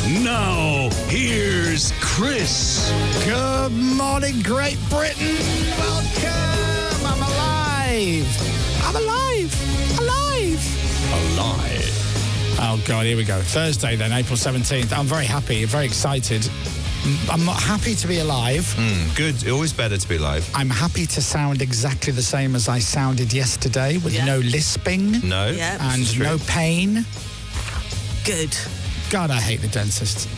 Now, here's Chris. Good morning, Great Britain. Welcome. I'm alive. I'm alive. Alive. Oh, God, here we go. Thursday, then, April 17th. I'm very happy, very excited. I'm not happy to be alive. Good. Always better to be alive. I'm happy to sound exactly the same as I sounded yesterday, with no lisping. No. Yeah. And no pain. Good. God, I hate the dentist.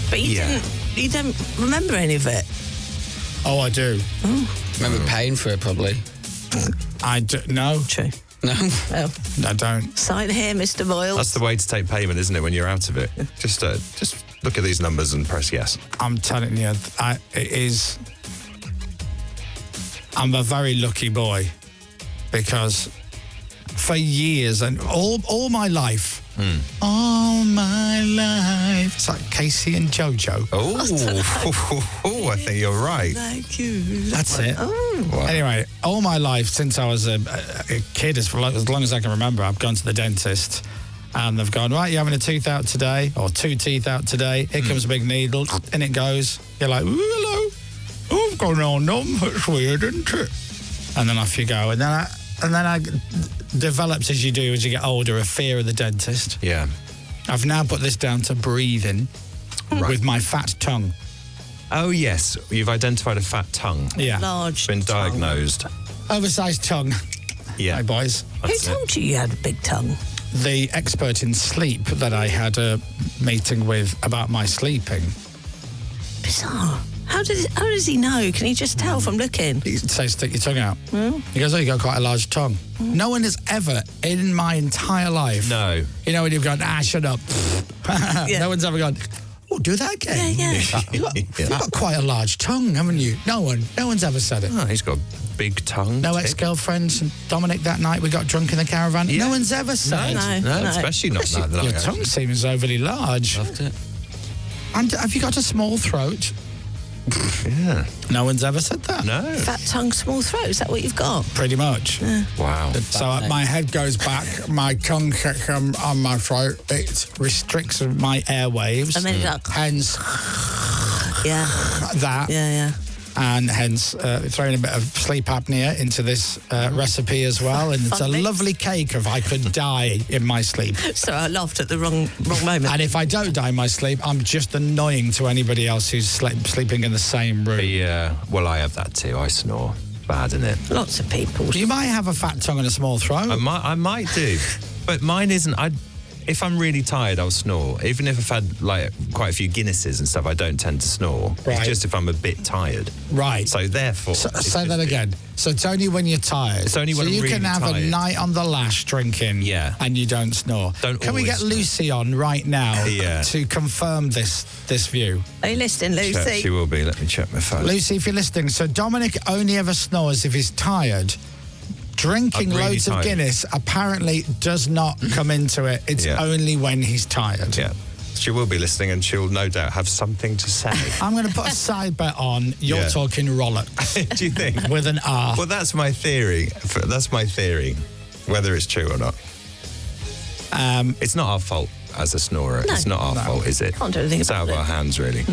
But you don't remember any of it. Oh, I do. Remember paying for it, probably. I do. No. True. No. Well, I don't. sign here, Mr. Moyles. That's the way to take payment, isn't it, when you're out of it? Just look at these numbers and press yes. I'm telling you, it is. I'm a very lucky boy because for years and all my life, all my life, it's like Casey and JoJo. Oh, I think you're right. Thank you. That's it. Oh. Wow. Anyway, all my life since I was a kid, as long as I can remember, I've gone to the dentist. And they've gone, right, you're having a tooth out today, or 2 teeth out today. Here comes a big needle, and it goes. You're like, ooh, hello. Oh, I've got no numb. It's weird, isn't it? And then off you go. And then I develops as you do, as you get older, a fear of the dentist. Yeah. I've now put this down to breathing with my fat tongue. Oh, yes. You've identified a fat tongue. Yeah. Large. Been diagnosed. Oversized tongue. Yeah. Hi, boys. Who told you had a big tongue? The expert in sleep that I had a meeting with about my sleeping. Bizarre. How does he know? Can he just tell from looking? He says, stick your tongue out. He goes, oh, you got quite a large tongue. No one has ever, in my entire life... No. You know when you've gone, shut up. Yeah. No one's ever gone, oh, do that again. Yeah. You've got quite a large tongue, haven't you? No one's ever said it. Oh, he's got a big tongue. No tick. ex-girlfriends and Dominic that night we got drunk in the caravan. Yeah. No one's ever said. No, especially not Chris, that long. your tongue seems overly large. Loved it. And have you got a small throat? Yeah. No one's ever said that. No. Fat tongue, small throat. Is that what you've got? Pretty much. Wow. So my head goes back, my tongue on my throat. It restricts my airwaves. And then it's like, Hence yeah. that. Yeah. And hence throwing a bit of sleep apnea into this recipe as well. And it's a Fun mix. lovely cake of I could die in my sleep. So I laughed at the wrong moment. And if I don't die in my sleep, I'm just annoying to anybody else who's sleeping in the same room. Yeah. Well, I have that too. I snore. Bad, isn't it? Lots of people. You might have a fat tongue and a small throat. I might do. But mine isn't. If I'm really tired, I'll snore. Even if I've had like quite a few Guinnesses and stuff, I don't tend to snore. Right. It's just if I'm a bit tired. Right. So therefore... Say that again. So it's only when you're tired. It's only when I'm you really can have a tired. night on the lash drinking. Yeah. And you don't snore. Can we always get snore. Lucy on right now Yeah. to confirm this view? Are you listening, She Lucy? will be. Let me check my phone. Lucy, if you're listening, so Dominic only ever snores if he's tired. Drinking I'm really loads of tired. Guinness apparently does not come into it. It's Yeah. only when he's tired. Yeah. She will be listening and she'll no doubt have something to say. I'm going to put a side bet on you're Yeah. talking rollocks Do you think? with an R. Well, that's my theory. That's my theory. Whether it's true or not. It's not our fault as a snorer. No. It's not our fault, is it? Can't do anything It's out about of our it. hands, really.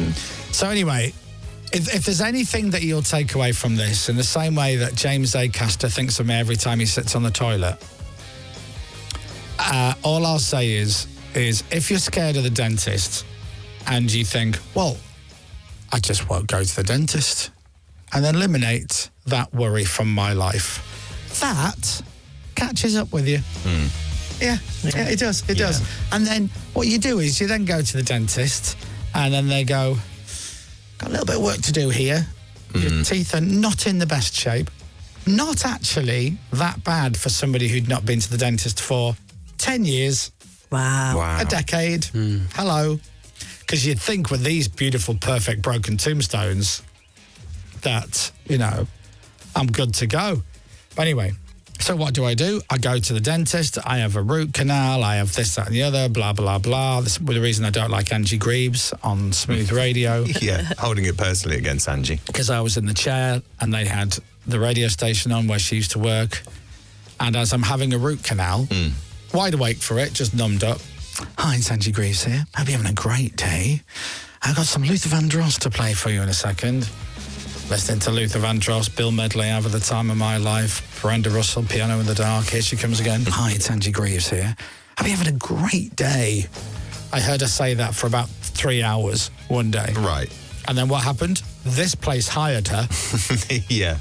So anyway, if there's anything that you'll take away from this, in the same way that James Acaster thinks of me every time he sits on the toilet, all I'll say is if you're scared of the dentist and you think, well, I just won't go to the dentist, and eliminate that worry from my life, that catches up with you. Yeah, it does. It does. And then what you do is you then go to the dentist and then they go, got a little bit of work to do here. Your teeth are not in the best shape. Not actually that bad for somebody who'd not been to the dentist for 10 years, Wow. a decade. Hello. Because you'd think with these beautiful, perfect broken tombstones that, I'm good to go. But anyway, so what do? I go to the dentist, I have a root canal, I have this, that and the other, blah, blah, blah. This is the reason I don't like Angie Greaves on Smooth Radio. Yeah, holding it personally against Angie. Because I was in the chair and they had the radio station on where she used to work. And as I'm having a root canal, wide awake for it, just numbed up, Hi, it's Angie Greaves here. Hope you're having a great day. I've got some Luther Vandross to play for you in a second. Listening to Luther Vandross, Bill Medley, Over the Time of My Life, Brenda Russell, Piano in the Dark. Here she comes again. Hi, it's Angie Greaves here. Hope you're having a great day. I heard her say that for about 3 hours one day. Right. And then what happened? This place hired her. Yeah.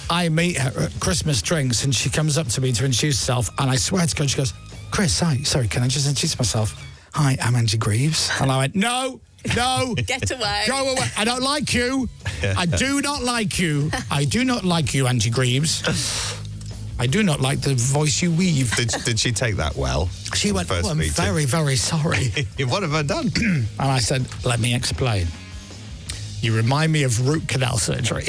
I meet her at Christmas drinks and she comes up to me to introduce herself, and I swear to God, she goes, Chris, hi, sorry, can I just introduce myself? Hi, I'm Angie Greaves. And I went, no, Get away. go away. I don't like you. I do not like you. I do not like you, Angie Greaves. I do not like the voice you weave. Did she take that well? She went, First oh, I'm meeting? very, very sorry. What have I done? And I said, let me explain. You remind me of root canal surgery,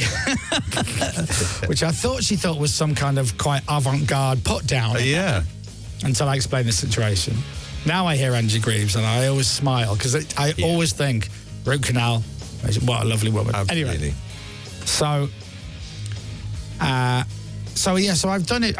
which I thought she thought was some kind of quite avant-garde put-down. Yeah. Until I explained the situation. Now I hear Angie Greaves and I always smile because I always think, root canal, what a lovely woman. Absolutely. Anyway, so I've done it.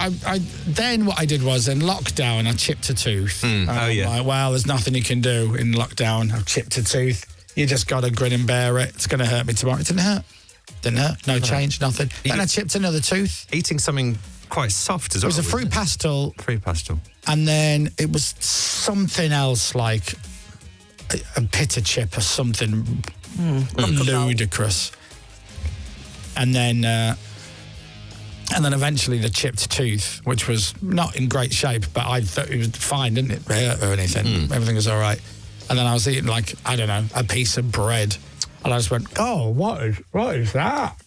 Then what I did was in lockdown, I chipped a tooth. Like, well, there's nothing you can do in lockdown. I've chipped a tooth. You just got to grin and bear it. It's going to hurt me tomorrow. It didn't hurt. No change, nothing. Then I chipped another tooth. Eating something quite soft as well. It was a fruit pastel. Fruit pastel. And then it was something else like a pita chip or something ludicrous. And then eventually the chipped tooth, which was not in great shape, but I thought it was fine, didn't it hurt or anything. Everything was all right. And then I was eating like, I don't know, a piece of bread. And I just went, oh, what is that?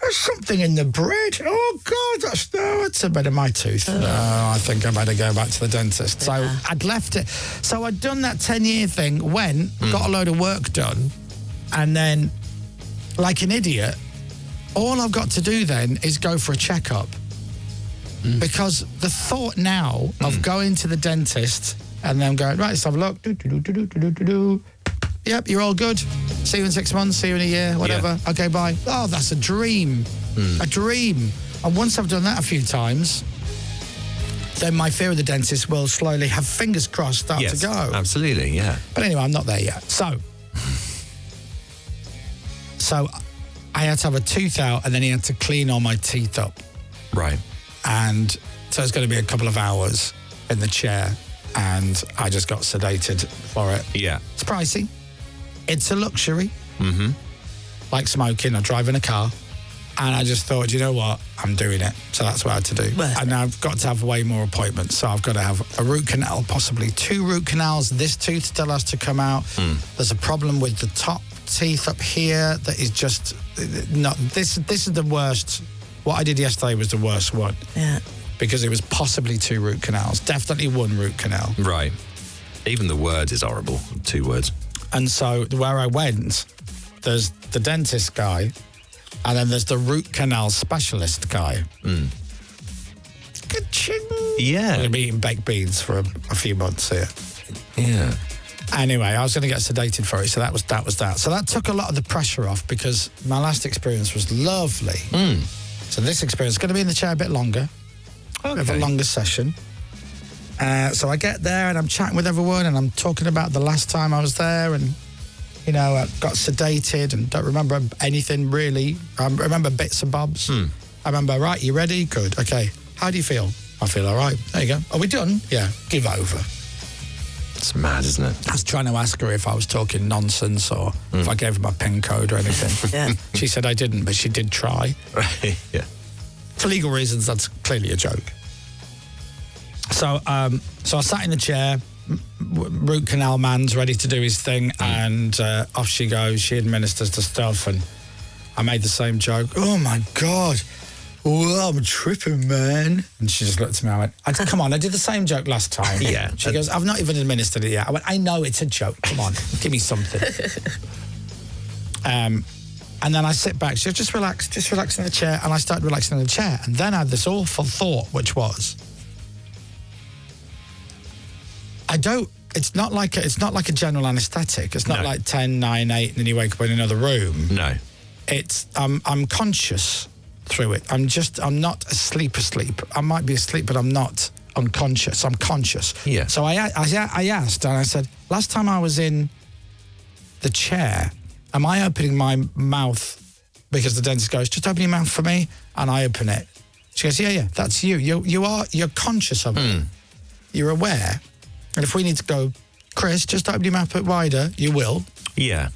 There's something in the bread. Oh, God, that's a bit of my tooth. No, I think I better go back to the dentist. So I'd left it. So I'd done that 10-year thing, got a load of work done, and then, like an idiot, all I've got to do then is go for a checkup. Because the thought now of going to the dentist and then going, right, let's have a look. Yep, you're all good. See you in 6 months, see you in a year, whatever. Yeah. Okay, bye. Oh, that's a dream. A dream. And once I've done that a few times, then my fear of the dentist will slowly, have fingers crossed, start to go. Absolutely, yeah. But anyway, I'm not there yet. So I had to have a tooth out, and then he had to clean all my teeth up. Right. And so it's going to be a couple of hours in the chair, and I just got sedated for it. Yeah. It's pricey. It's a luxury. Like smoking or driving a car. And I just thought, you know what? I'm doing it. So that's what I had to do. And now I've got to have way more appointments. So I've got to have a root canal, possibly 2 root canals. This tooth still has to come out. There's a problem with the top teeth up here that is just not. This is the worst. What I did yesterday was the worst one. Yeah. Because it was possibly 2 root canals. Definitely 1 root canal. Right. Even the word is horrible. 2 words. And so where I went, there's the dentist guy, and then there's the root canal specialist guy. Ka-ching. Yeah. I'm going to be eating baked beans for a few months here. Yeah. Anyway, I was going to get sedated for it, so that was that. So that took a lot of the pressure off because my last experience was lovely. So this experience is going to be in the chair a bit longer. Okay. Have a longer session. So I get there and I'm chatting with everyone and I'm talking about the last time I was there and, you know, I got sedated and don't remember anything really. I remember bits and bobs. I remember, right, you ready? Good. Okay. How do you feel? I feel all right. There you go. Are we done? Yeah. Give over. It's mad, isn't it? I was trying to ask her if I was talking nonsense or if I gave her my PIN code or anything. Yeah. She said I didn't, but she did try. Right, yeah. For legal reasons, that's clearly a joke. So I sat in the chair, root canal man's ready to do his thing, and off she goes. She administers the stuff, and I made the same joke. Oh, my God. Oh, I'm tripping, man. And she just looked at me. I went, come on, I did the same joke last time. Yeah. She goes, I've not even administered it yet. I went, I know it's a joke. Come on, give me something. And then I sit back. She goes, just relax in the chair. And I started relaxing in the chair. And then I had this awful thought, which was, it's not like a general anaesthetic. It's not like 10, 9, 8, and then you wake up in another room. No. It's, I'm conscious through it. I'm not asleep. I might be asleep, but I'm not unconscious. I'm conscious. Yeah. So I asked, and I said, last time I was in the chair, am I opening my mouth? Because the dentist goes, just open your mouth for me, and I open it. She goes, yeah, that's you. You're conscious of it. You're aware. And if we need to go, Chris, just open your mouth a bit wider, you will. Yeah.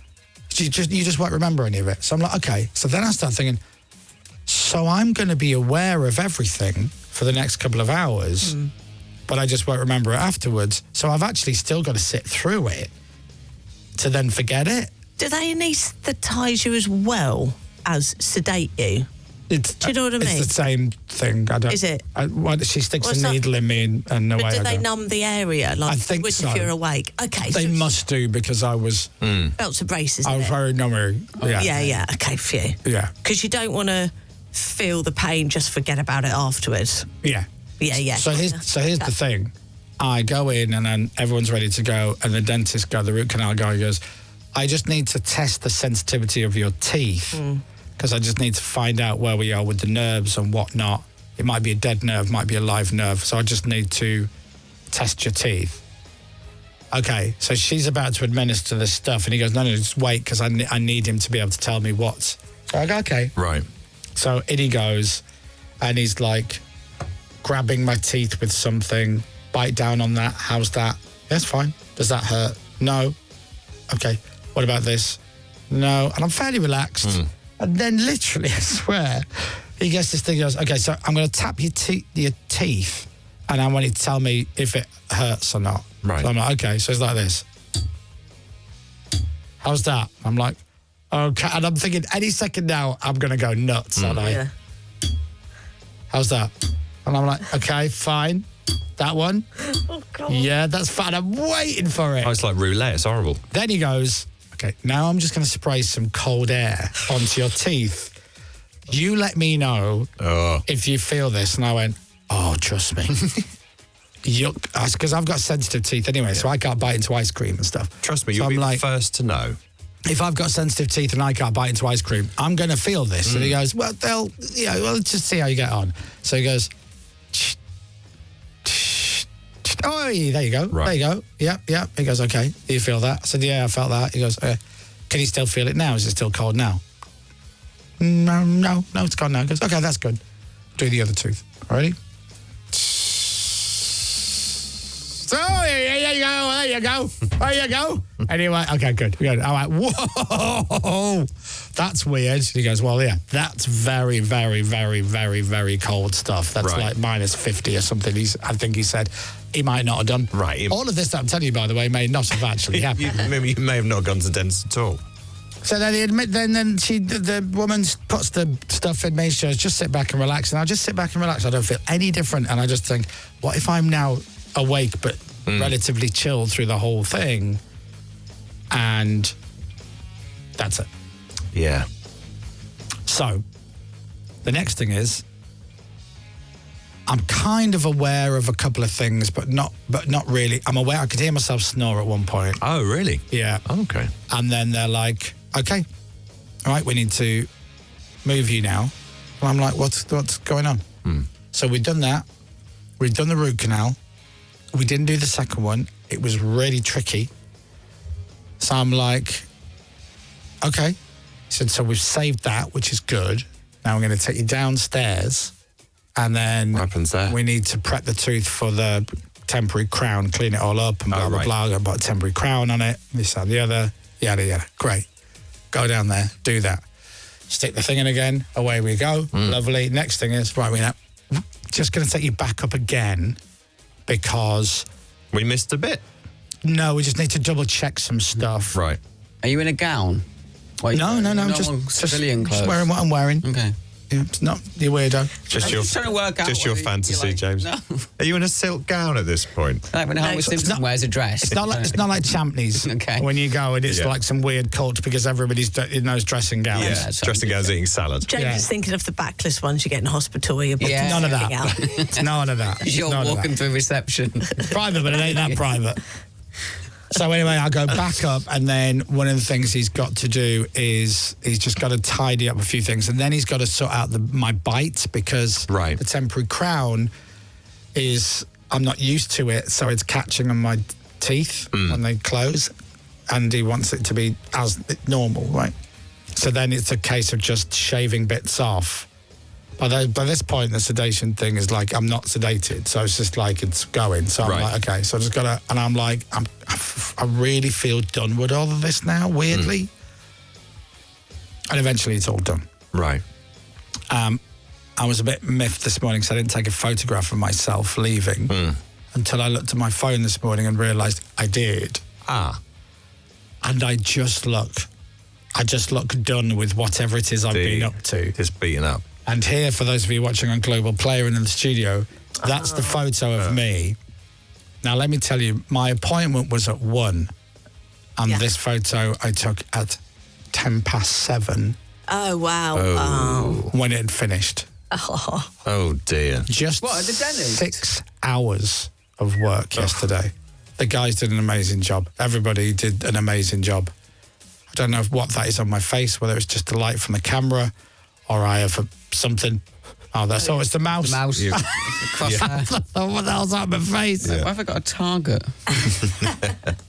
You just won't remember any of it. So I'm like, okay. So then I start thinking, so I'm going to be aware of everything for the next couple of hours, but I just won't remember it afterwards. So I've actually still got to sit through it to then forget it. Do they anaesthetise you as well as sedate you? Do you know what I mean? It's the same thing. I don't. Is it? She sticks a needle in me and away But do I they go. numb the area like I think would so. if you're awake? Okay. They so must do because I was. belts and braces. I was very nummy. Yeah. Okay, phew. Yeah. Because you don't want to feel the pain, just forget about it afterwards. Yeah. Yeah. So here's the thing. I go in and then everyone's ready to go, and the dentist guy, the root canal guy, goes, I just need to test the sensitivity of your teeth because I just need to find out where we are with the nerves and whatnot. It might be a dead nerve, might be a live nerve. So I just need to test your teeth. Okay, so she's about to administer this stuff, and he goes, no, just wait because I need him to be able to tell me what's. So I go, okay. Right. So in he goes, and he's like grabbing my teeth with something. Bite down on that. How's that? That's fine. Does that hurt? No. Okay. What about this? No. And I'm fairly relaxed. And then literally, I swear, he gets this thing. He goes, okay, so I'm going to tap your teeth, and I want you to tell me if it hurts or not. Right. So I'm like, okay. So it's like this. How's that? I'm like, okay. And I'm thinking any second now, I'm going to go nuts, aren't I? Yeah. How's that? And I'm like, okay, fine. That one? Oh, God. Yeah, that's fine. I'm waiting for it. Oh, it's like roulette. It's horrible. Then he goes, okay, now I'm just going to spray some cold air onto your teeth. You let me know if you feel this. And I went, oh, trust me. Because I've got sensitive teeth anyway, so I can't bite into ice cream and stuff. Trust me, So you'll I'm be like, the first to know. if I've got sensitive teeth and I can't bite into ice cream, I'm going to feel this. And he goes, well, let's just see how you get on. So he goes, oh, there you go. Right. There you go. Yeah. He goes, okay. Do you feel that? I said, yeah, I felt that. He goes, can you still feel it now? Is it still cold now? No, it's gone now. He goes, okay, that's good. Do the other tooth. Ready? So, there you go. Anyway, okay, good. I'm like, whoa, that's weird. He goes, well, yeah, that's very, very, very, very, very cold stuff. That's Right. like minus 50 or something. I think he said he might not have done. Right. All of this that I'm telling you, by the way, may not have actually happened. Maybe you may have not gone to the dentist at all. So then the woman puts the stuff in me. She goes, just sit back and relax. And I just sit back and relax. I don't feel any different. And I just think, what if I'm now awake but relatively chilled through the whole thing? And that's it. Yeah. So the next thing is, I'm kind of aware of a couple of things, but not really. I'm aware. I could hear myself snore at one point. Oh, really? Yeah. Okay. And then they're like, okay, all right, we need to move you now. And I'm like, what's going on? So we've done that. We've done the root canal. We didn't do the second one. It was really tricky. So I'm like, okay. He said, so we've saved that, which is good. Now we're going to take you downstairs. And then What happens there? we need to prep the tooth for the temporary crown, clean it all up and blah, blah, right. blah. I've got a temporary crown on it, this, that, the other, yada, yada. Great. Go down there, do that. Stick the thing in again, away we go. Lovely. Next thing is, right, we're now just going to take you back up again because, We missed a bit. no, we just need to double check some stuff. Right. Are you in a gown? Or No, just civilian clothes. Just wearing what I'm wearing. Okay. Yeah, it's not, you weirdo. Just your trying to work out just your whether you're fantasy, like- James. No. Are you in a silk gown at this point? Like when Homer Simpson not- wears a dress. It's not like Champneys Okay. when you go and it's Yeah. like some weird cult because everybody's in those dressing gowns. Yeah. that's Dressing gowns eating salad. James Yeah. is thinking of the backless ones you get in hospital where you're Yeah. None of that. everything out. It's none of that. You're None of walking that. through reception. It's private, but it ain't that private. So anyway, I go back up, and then one of the things he's got to do is he's just got to tidy up a few things, and then he's got to sort out my bite because Right. the temporary crown is I'm not used to it, so it's catching on my teeth when they close, and he wants it to be as normal, right? So then it's a case of just shaving bits off. By this point, the sedation thing is like, I'm not sedated, so it's just like it's going. So I'm like, okay, so I just gotta, and I'm like, I really feel done with all of this now, weirdly. And eventually it's all done. Right. I was a bit miffed this morning because I didn't take a photograph of myself leaving until I looked at my phone this morning and realised I did. And I just look done with whatever it is I've been up to. Just beaten up. And here, for those of you watching on Global Player and in the studio, that's the photo of me. Now, let me tell you, my appointment was at 1, and this photo I took at 7:10. Oh, wow. When it had finished. Oh, dear. Just What, at the dentist? 6 hours of work yesterday. The guys did an amazing job. Everybody did an amazing job. I don't know what that is on my face, whether it's just the light from the camera or I have something. Oh, it's the mouse. The mouse. What the hell's on my face? Why have I got a target?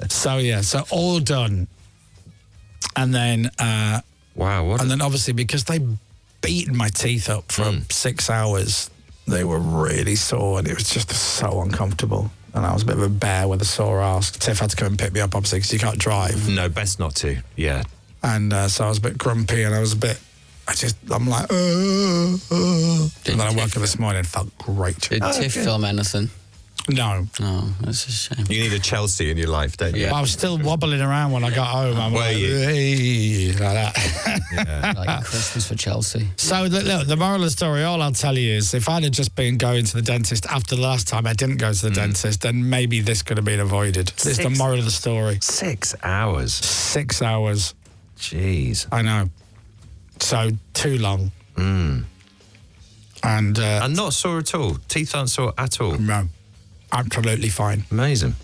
So all done. And then... wow, and then obviously because they beaten my teeth up for 6 hours, they were really sore and it was just so uncomfortable. And I was a bit of a bear with a sore arse. Tiff had to come and pick me up, obviously, because you can't drive. No, best not to. Yeah. And so I was a bit grumpy and I'm like, and then I woke up this morning and it felt great. Did Tiff film anything? No. Oh, that's a shame. You need a Chelsea in your life, don't you? Yeah. I was still wobbling around when I got home. I'm like, hey, like that. Yeah. Like Christmas for Chelsea. So, look, the moral of the story, all I'll tell you is if I'd have just been going to the dentist after the last time I didn't go to the dentist, then maybe this could have been avoided. It's the moral of the story. 6 hours. 6 hours. Jeez. I know. So, too long. And not sore at all. Teeth aren't sore at all. no, absolutely fine. Amazing.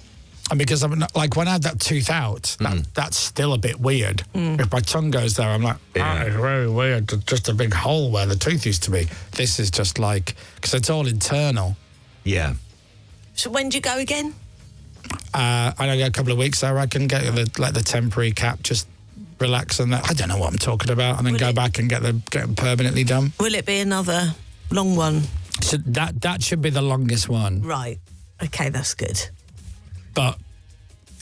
And because I'm not, like when I had that tooth out, that's still a bit weird. If my tongue goes there, I'm like, it's very weird. Just a big hole where the tooth used to be. This is just like, because it's all internal. Yeah. So when do you go again? I know a couple of weeks there, I can get the temporary cap, just relax and that. I don't know what I'm talking about, and then go back and get them permanently done. Will it be another long one? So that should be the longest one. Right. Okay, that's good. But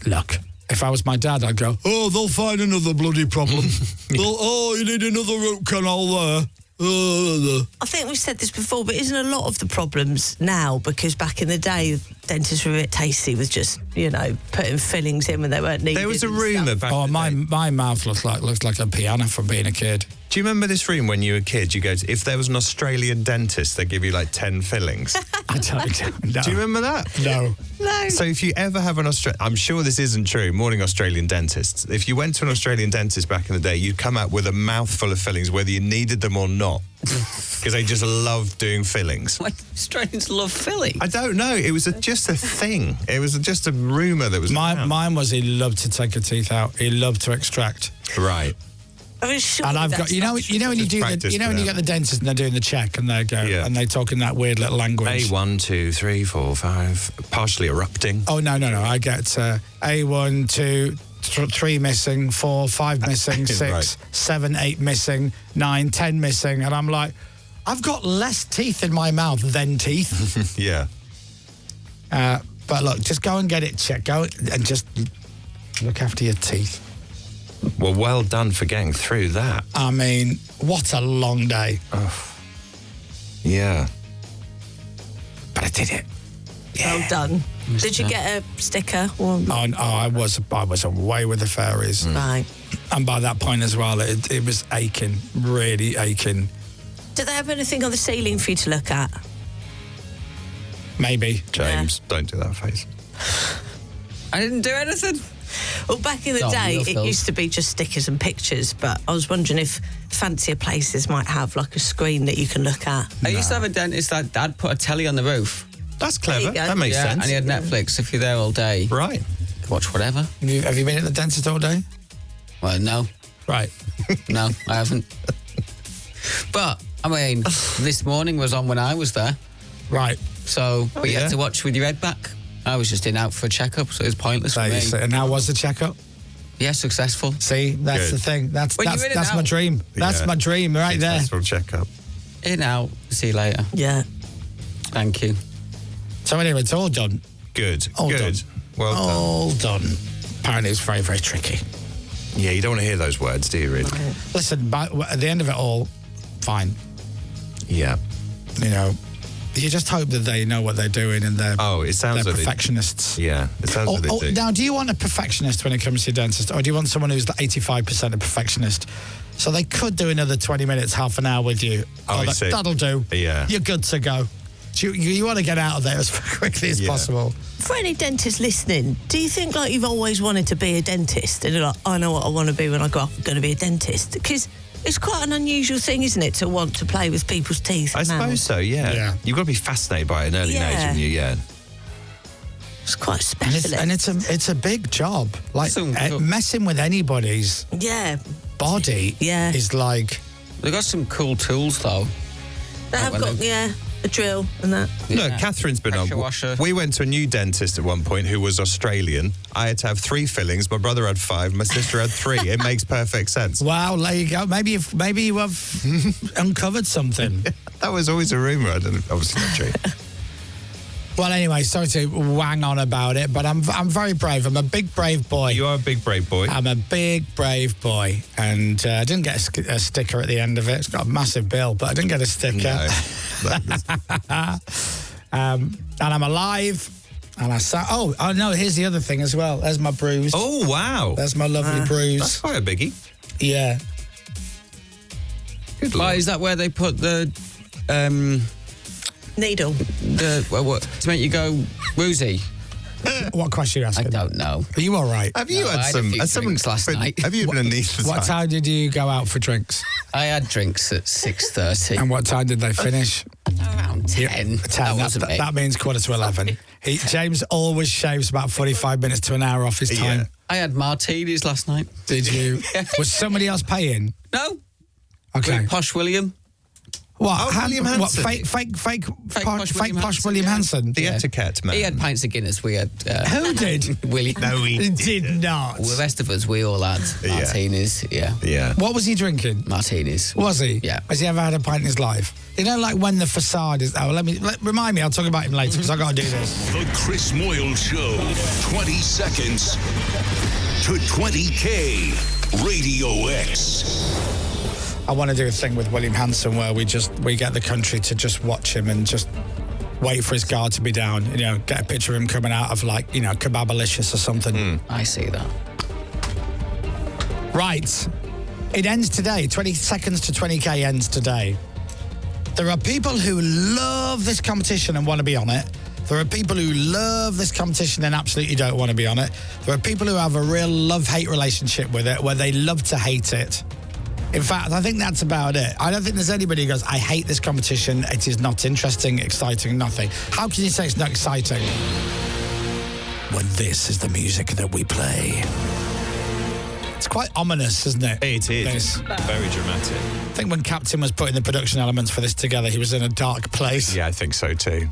look, if I was my dad, I'd go, oh, they'll find another bloody problem. You need another root canal there. I think we've said this before, but isn't a lot of the problems now because back in the day, dentists were a bit tasty with just, putting fillings in when they weren't needed. There was a rumour back Oh, in the day. my mouth looks like a piano from being a kid. Do you remember this room when you were a kid? You go to, if there was an Australian dentist, they give you like 10 fillings. I don't know. Do you remember that? No. No. So if you ever have I'm sure this isn't true, morning Australian dentists. If you went to an Australian dentist back in the day, you'd come out with a mouthful of fillings, whether you needed them or not. Because they just love doing fillings. Why Australians love filling? I don't know. It was just a thing. It was just a rumour that was around. Mine was he loved to take a teeth out. He loved to extract. Right. I mean, surely And I've got, that's when not you do practice when for you that. get the dentist and they're doing the check and they go and they talk in that weird little language. A1, 2, 3, 4, 5, partially erupting. Oh, no. I get A1, 2, 3 missing, 4, 5 missing, 6, Right. 7, 8 missing, 9, 10 missing. And I'm like, I've got less teeth in my mouth than teeth. Yeah. But look, just go and get it checked. Go and just look after your teeth. Well done for getting through that. I mean, what a long day. Yeah. But I did it. well done. Did you get a sticker? Or... Oh, no, I was away with the fairies. Right. And by that point as well, it was aching, really aching. Do they have anything on the ceiling for you to look at? Maybe. James, don't do that face. I didn't do anything. Well, back in the No, day, real it filth. used to be just stickers and pictures, but I was wondering if fancier places might have like a screen that you can look at. I used to have a dentist that Dad put a telly on the roof. That's There you clever. go. That makes Yeah, sense. and he had Netflix. If you're there all day, Right. watch whatever. Have you been at the dentist all day? Well, no, Right. no, I haven't. But I mean, this morning was on when I was there. Right. So, but you had to watch with your head back. I was just in out for a checkup, so it was pointless for me. And how was the checkup? Yeah, successful. See, that's the thing. That's When you're in and my out. dream. That's my dream right there. Successful checkup. In out. See you later. Yeah. Thank you. So anyway, it's all done. Good. All Good. done. Well done. All done. Apparently, it's very, very tricky. Yeah, you don't want to hear those words, do you, really? Listen, at the end of it all, fine. Yeah. You know, you just hope that they know what they're doing and they're, it sounds they're like perfectionists. Yeah, it sounds like they do. Now, do you want a perfectionist when it comes to your dentist, or do you want someone who's like 85% a perfectionist? So they could do another 20 minutes, half an hour with you. I see. That'll do. Yeah. You're good to go. You want to get out of there as quickly as possible. For any dentists listening, do you think like you've always wanted to be a dentist? And you're like, I know what I want to be when I grow up. I'm going to be a dentist. Because it's quite an unusual thing, isn't it, to want to play with people's teeth? I suppose so, yeah. You've got to be fascinated by it at an early age, haven't you? Yeah. It's quite special. And it's a big job. Like, messing with anybody's body is like... They've got some cool tools, though. They have got, a drill and that. No, Catherine's been on. Washer. We went to a new dentist at one point who was Australian. I had to have 3 fillings. My brother had 5. My sister had 3. It makes perfect sense. Wow, there you go. Maybe you have uncovered something. That was always a rumour. Obviously not true. Well, anyway, sorry to wang on about it, but I'm very brave. I'm a big, brave boy. You are a big, brave boy. I'm a big, brave boy. And I didn't get a sticker at the end of it. It's got a massive bill, but I didn't get a sticker. No. And I'm alive. And I sat... Oh, no, here's the other thing as well. There's my bruise. Oh, wow. There's my lovely bruise. That's quite a biggie. Yeah. Good Why is that where they put the... Needle. What to make you go woozy? What question are you asking? I don't know. Are you all right? Have you I had had a few drinks last night. Have you been a niece for What time did you go out for drinks? I had drinks at 6:30. And what time did they finish? Around 10. 10. That means 11:15. James always shaves about 45 minutes to an hour off his time. Yeah. I had martinis last night. Did you? Was somebody else paying? No. Okay. Posh William. What? William What? Hanson. Fake posh William Hanson. The etiquette man. He had pints of Guinness. We had... Who did? Willie. No, he did not. Well, the rest of us, we all had martinis. Yeah. Yeah. What was he drinking? Martinis. Was he? Yeah. Has he ever had a pint in his life? You know, like when the facade is... Oh, remind me. I'll talk about him later because I've got to do this. The Chris Moyles Show. 20 seconds to 20K. Radio X. I want to do a thing with William Hanson where we get the country to just watch him and just wait for his guard to be down. You know, get a picture of him coming out of like, you know, Kebabalicious or something. I see that. Right. It ends today. 20 seconds to 20K ends today. There are people who love this competition and want to be on it. There are people who love this competition and absolutely don't want to be on it. There are people who have a real love-hate relationship with it where they love to hate it. In fact, I think that's about it. I don't think there's anybody who goes, I hate this competition. It is not interesting, exciting, nothing. How can you say it's not exciting when this is the music that we play? It's quite ominous, isn't it? It is. This. Very dramatic. I think when Captain was putting the production elements for this together, he was in a dark place. Yeah, I think so too.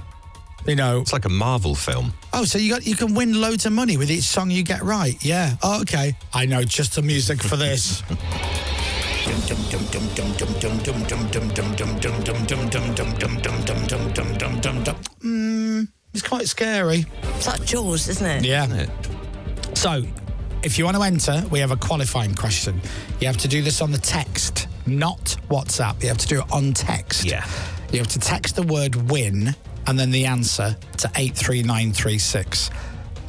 You know. It's like a Marvel film. Oh, so you can win loads of money with each song you get right. Yeah. Oh, okay. I know just the music for this. It's quite scary. It's like Jaws, isn't it? Yeah. Isn't it? So, if you want to enter, we have a qualifying question. You have to do this on the text, not WhatsApp. You have to do it on text. Yeah. You have to text the word win and then the answer to 83936.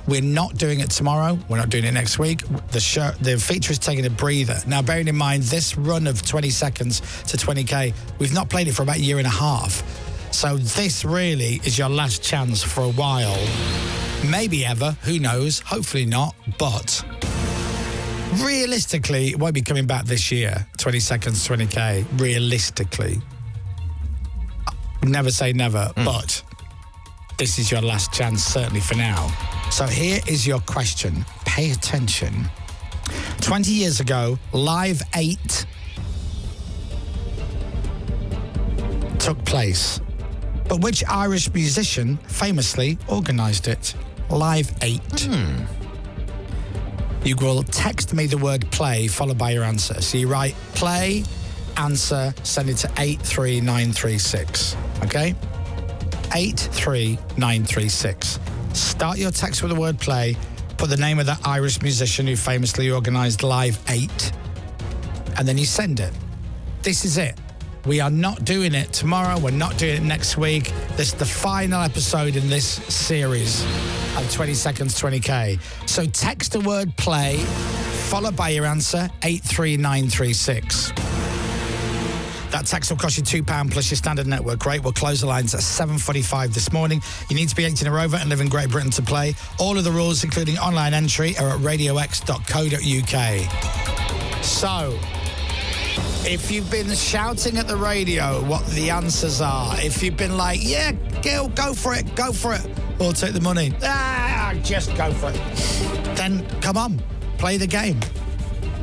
We're not doing it tomorrow. We're not doing it next week. The feature is taking a breather. Now, bearing in mind, this run of 20 seconds to 20K, we've not played it for about a year and a half. So this really is your last chance for a while. Maybe ever. Who knows? Hopefully not. But realistically, it won't be coming back this year. 20 seconds, 20K. Realistically. Never say never, but this is your last chance, certainly for now. So here is your question. Pay attention. 20 years ago, Live 8 took place But which Irish musician famously organised it? Live 8. You will text me the word play followed by your answer. So you write play, answer, send it to 83936. Okay? 83936. Start your text with the word play. Put the name of that Irish musician who famously organised Live 8. And then you send it. This is it. We are not doing it tomorrow. We're not doing it next week. This is the final episode in this series of 20 Seconds, 20K. So text the word play, followed by your answer, 83936. That text will cost you £2 plus your standard network rate. We'll close the lines at 7:45 this morning. You need to be 18 or over and live in Great Britain to play. All of the rules, including online entry, are at radiox.co.uk. So, if you've been shouting at the radio what the answers are, if you've been like, yeah, Gil, go for it, or take the money, just go for it, then come on, play the game.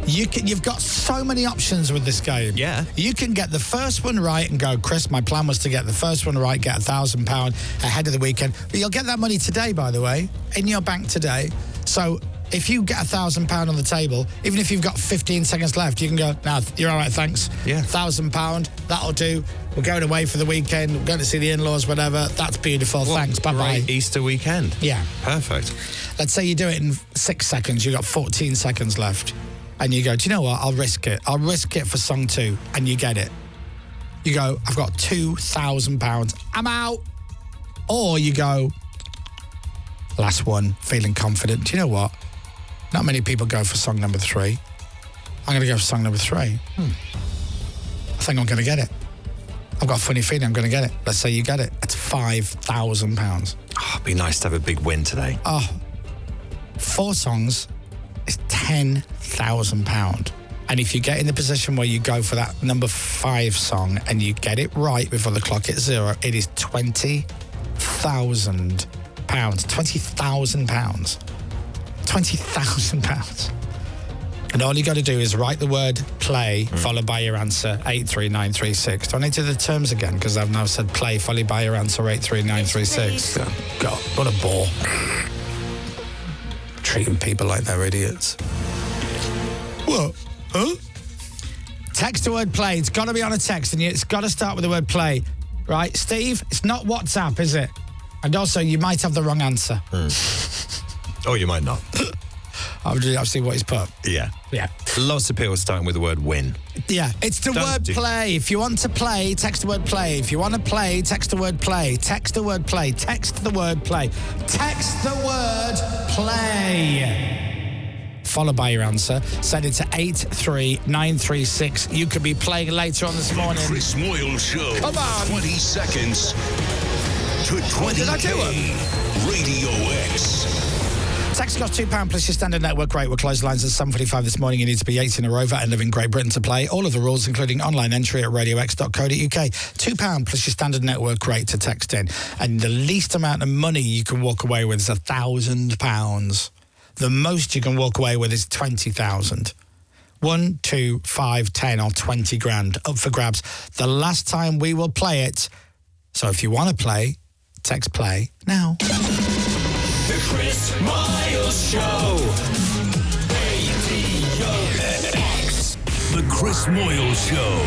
You've got so many options with this game. Yeah. You can get the first one right and go, Chris, my plan was to get the first one right, get £1,000 ahead of the weekend. But you'll get that money today, by the way, in your bank today. So if you get £1,000 on the table, even if you've got 15 seconds left, you can go, no, you're all right, thanks. Yeah. £1,000, that'll do. We're going away for the weekend. We're going to see the in-laws, whatever. That's beautiful. Well, thanks. Bye-bye. Right, Easter weekend. Yeah. Perfect. Let's say you do it in 6 seconds. You've got 14 seconds left. And you go, do you know what? I'll risk it. I'll risk it for song 2. And you get it. You go, I've got £2,000. I'm out. Or you go, last one, feeling confident. Do you know what? Not many people go for song number 3. I'm going to go for song number 3. I think I'm going to get it. I've got a funny feeling I'm going to get it. Let's say you get it. It's £5,000. Oh, it'd be nice to have a big win today. 4 songs is £10,000. And if you get in the position where you go for that number 5 song and you get it right before the clock hits 0, it is £20,000. £20,000. £20,000. And all you got to do is write the word play, followed by your answer, 83936. Do I need to do the terms again? Because I've now said play, followed by your answer, 83936. God, what a bore. Treating people like they're idiots. What? Huh? Text the word play. It's got to be on a text, and it's got to start with the word play. Right, Steve? It's not WhatsApp, is it? And also, you might have the wrong answer. Or you might not. I've seen what he's put. Yeah. Yeah. Lots of people starting with the word win. Yeah, it's the Don't word do- play. If you want to play, text the word play. If you want to play, text the word play. Text the word play. Text the word play. Text the word play. Followed by your answer. Send it to 83936. You could be playing later on this morning. Chris Moyles Show. Come on. 20 seconds to 20K. Did I do it? Radio X. Text costs £2 plus your standard network rate. We'll close the lines at 7:45 this morning. You need to be 18 or over and live in Great Britain to play. All of the rules, including online entry at radiox.co.uk. £2 plus your standard network rate to text in. And the least amount of money you can walk away with is £1,000. The most you can walk away with is 20,000. 1, 2, 5, 10 or 20 grand up for grabs. The last time we will play it. So if you want to play, text play now. The Chris Moyles Show. Radio X. The Chris Moyles Show.